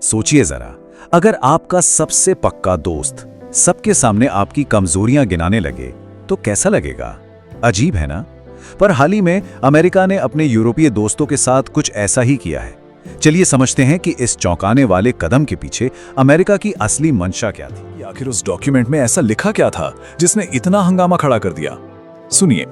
सोचिए जरा, अगर आपका सबसे पक्का दोस्त सबके सामने आपकी कमजोरियां गिनाने लगे तो कैसा लगेगा? अजीब है ना? पर हाल ही में अमेरिका ने अपने यूरोपीय दोस्तों के साथ कुछ ऐसा ही किया है। चलिए समझते हैं कि इस चौंकाने वाले कदम के पीछे अमेरिका की असली मंशा क्या थी। आखिर उस डॉक्यूमेंट में ऐसा लिखा क्या था जिसने इतना हंगामा खड़ा कर दिया? सुनिए,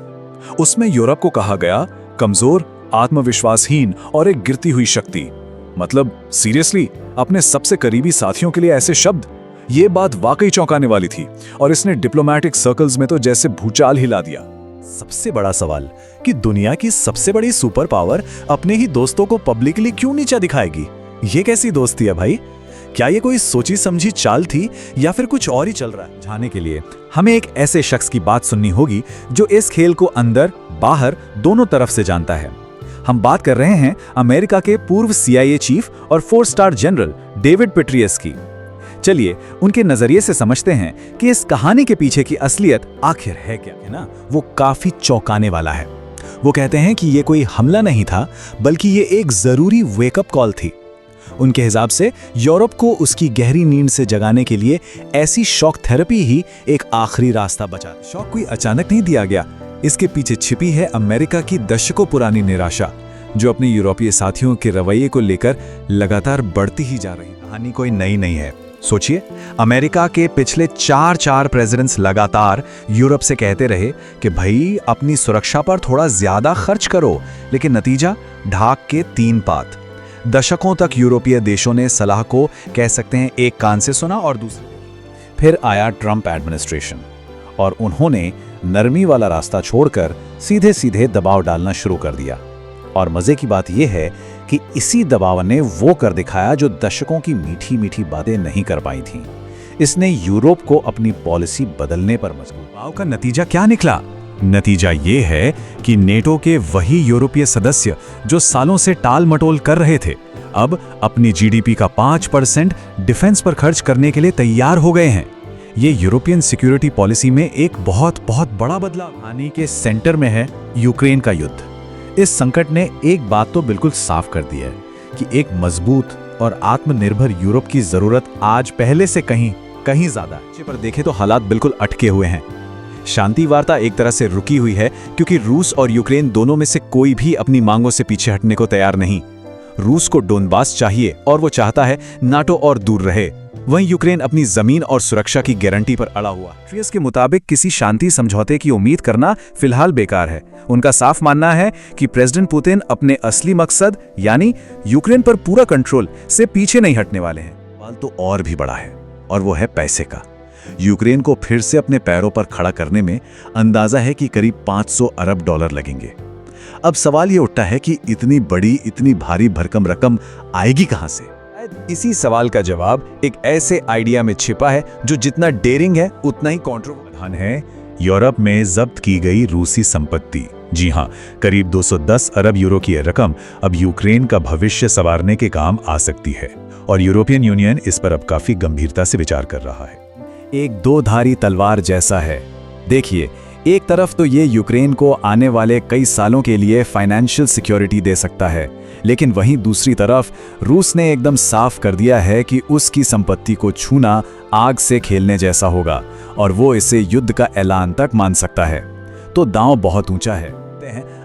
उसमें यूरोप को कहा गया कमजोर, आत्मविश्वासहीन और एक गिरती हुई शक्ति। मतलब सीरियसली, अपने सबसे करीबी साथियों के लिए ऐसे शब्द? ये बात वाकई चौंकाने वाली थी और इसने डिप्लोमैटिक सर्कल्स में तो जैसे भूचाल हिला दिया। सबसे बड़ा सवाल कि दुनिया की सबसे बड़ी सुपर पावर अपने ही दोस्तों को पब्लिकली क्यों नीचा दिखाएगी? ये कैसी दोस्ती है भाई? क्या ये कोई सोची समझी चाल थी या फिर कुछ और ही चल रहा है? जाने के लिए हमें एक ऐसे शख्स की बात सुननी होगी जो इस खेल को अंदर बाहर दोनों तरफ से जानता है। हम बात कर रहे हैं अमेरिका के पूर्व CIA चीफ और 4 स्टार जनरल डेविड पेट्रियस की। चलिए उनके नजरिए से समझते हैं कि इस कहानी के पीछे की असलियत आखिर है क्या। है ना, वो काफी चौंकाने वाला है। वो कहते हैं कि ये कोई हमला नहीं था, बल्कि ये एक जरूरी वेकअप कॉल थी। उनके हिसाब से यूरोप को उसकी गहरी नींद से जगाने के लिए ऐसी शॉक थेरेपी ही एक आखिरी रास्ता बचा। शॉक कोई अचानक नहीं दिया गया, इसके पीछे छिपी है अमेरिका की दशकों पुरानी निराशा, जो अपने यूरोपीय साथियों के रवैये को लेकर लगातार बढ़ती ही जा रही। कहानी कोई नई नहीं है। सोचिए, अमेरिका के पिछले चार प्रेसिडेंट्स लगातार यूरोप से कहते रहे कि भाई अपनी सुरक्षा पर थोड़ा ज्यादा खर्च करो, लेकिन नतीजा ढाक के 3 पात। दशकों तक यूरोपीय देशों ने सलाह को कह सकते हैं एक कान से सुना और दूसरे। फिर आया ट्रंप एडमिनिस्ट्रेशन और उन्होंने नरमी वाला रास्ता छोड़कर सीधे सीधे दबाव डालना शुरू कर दिया। और मजे की बात यह है कि इसी दबाव ने वो कर दिखाया जो दशकों की मीठी मीठी बातें नहीं कर पाई थीं। इसने यूरोप को अपनी पॉलिसी बदलने पर मजबूर। दबाव का नतीजा क्या निकला? नतीजा ये है कि नेटो के वही यूरोपीय सदस्य जो सालों से टाल मटोल कर रहे थे, अब अपनी GDP का 5% डिफेंस पर खर्च करने के लिए तैयार हो गए हैं। ये यूरोपियन सिक्योरिटी पॉलिसी में एक बहुत बड़ा बदलाव। कहानी के सेंटर में है यूक्रेन का युद्ध। इस संकट ने एक बात तो बिल्कुल साफ कर दी है कि एक मजबूत और आत्मनिर्भर यूरोप की जरूरत आज पहले से कहीं ज्यादा है। पर देखें तो हालात बिल्कुल अटके हुए हैं। शांति वार्ता एक तरह से रुकी हुई है क्योंकि रूस और यूक्रेन दोनों में से कोई भी अपनी मांगों से पीछे हटने को तैयार नहीं। रूस को डोनबास चाहिए और वो चाहता है नाटो और दूर रहे। वहीं यूक्रेन अपनी जमीन और सुरक्षा की गारंटी पर अड़ा हुआ। पेट्रियस के मुताबिक किसी शांति समझौते की उम्मीद करना फिलहाल बेकार है। उनका साफ मानना है कि प्रेसिडेंट पुतिन अपने असली मकसद यानी यूक्रेन पर पूरा कंट्रोल से पीछे नहीं हटने वाले हैं। सवाल तो और भी बड़ा है और वो है पैसे का। यूक्रेन को फिर से अपने पैरों पर खड़ा करने में अंदाजा है कि करीब $500 अरब लगेंगे। अब सवाल ये उठता है कि इतनी बड़ी, इतनी भारी भरकम रकम आएगी कहां से? इसी सवाल का जवाब एक ऐसे आइडिया में छिपा है जो जितना डेयरिंग है उतना ही कॉन्ट्रोवर्शियल है। यूरोप में जब्त की गई रूसी संपत्ति। जी हां, करीब 210 अरब यूरो की रकम अब यूक्रेन का भविष्य संवारने के काम आ सकती है और यूरोपियन यूनियन इस पर अब काफी गंभीरता से विचार कर रहा है। एक दो-धारी तलवार जैसा है। देखिए, एक तरफ तो ये यूक्रेन को आने वाले कई सालों के लिए फाइनेंशियल सिक्योरिटी दे सकता है, लेकिन वहीं दूसरी तरफ रूस ने एकदम साफ कर दिया है कि उसकी संपत्ति को छूना आग से खेलने जैसा होगा और वो इसे युद्ध का ऐलान तक मान सकता है। तो दांव बहुत ऊंचा है।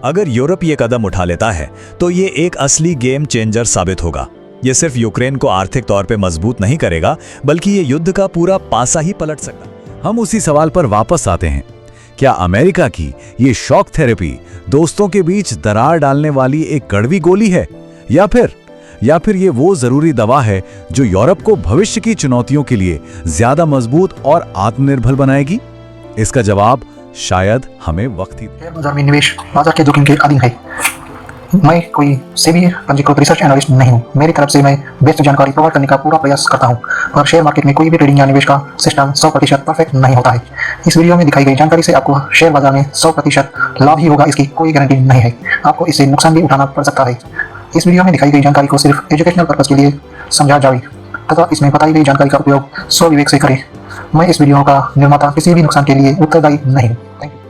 अगर यूरोप ये कदम उठा लेता है तो ये एक असली गेम चेंजर साबित होगा। ये सिर्फ यूक्रेन को आर्थिक तौर पे मजबूत नहीं करेगा, बल्कि ये युद्ध का पूरा पासा ही पलट सकता। हम उसी सवाल पर वापस आते हैं, क्या अमेरिका की ये शॉक थेरेपी दोस्तों के बीच दरार डालने वाली एक कड़वी गोली है या फिर ये वो जरूरी दवा है जो यूरोप को भविष्य की चुनौतियों के लिए ज्यादा मजबूत और आत्मनिर्भर बनाएगी? इसका जवाब शायद हमें वक्त ही। शेयर बाजार में निवेश बाजार के जोखिम के अधीन है। मैं कोई सेबी पंजीकृत रिसर्च एनालिस्ट नहीं हूँ। मेरी तरफ से मैं बेस्ट जानकारी प्रोवाइड करने का पूरा प्रयास करता हूँ, पर शेयर मार्केट में कोई भी ट्रेडिंग या निवेश का सिस्टम 100% परफेक्ट नहीं होता है। इस वीडियो में दिखाई गई जानकारी से आपको शेयर बाजार में 100% लाभ ही होगा, इसकी कोई गारंटी नहीं है। आपको इससे नुकसान भी उठाना पड़ सकता है। इस वीडियो में दिखाई गई जानकारी को सिर्फ एजुकेशनल पर्पज के लिए समझा जाए तथा इसमें बताई गई जानकारी का उपयोग स्वविवेक से करें। मैं इस वीडियो का निर्माता किसी भी नुकसान के लिए उत्तरदायी नहीं हूँ। Thank you.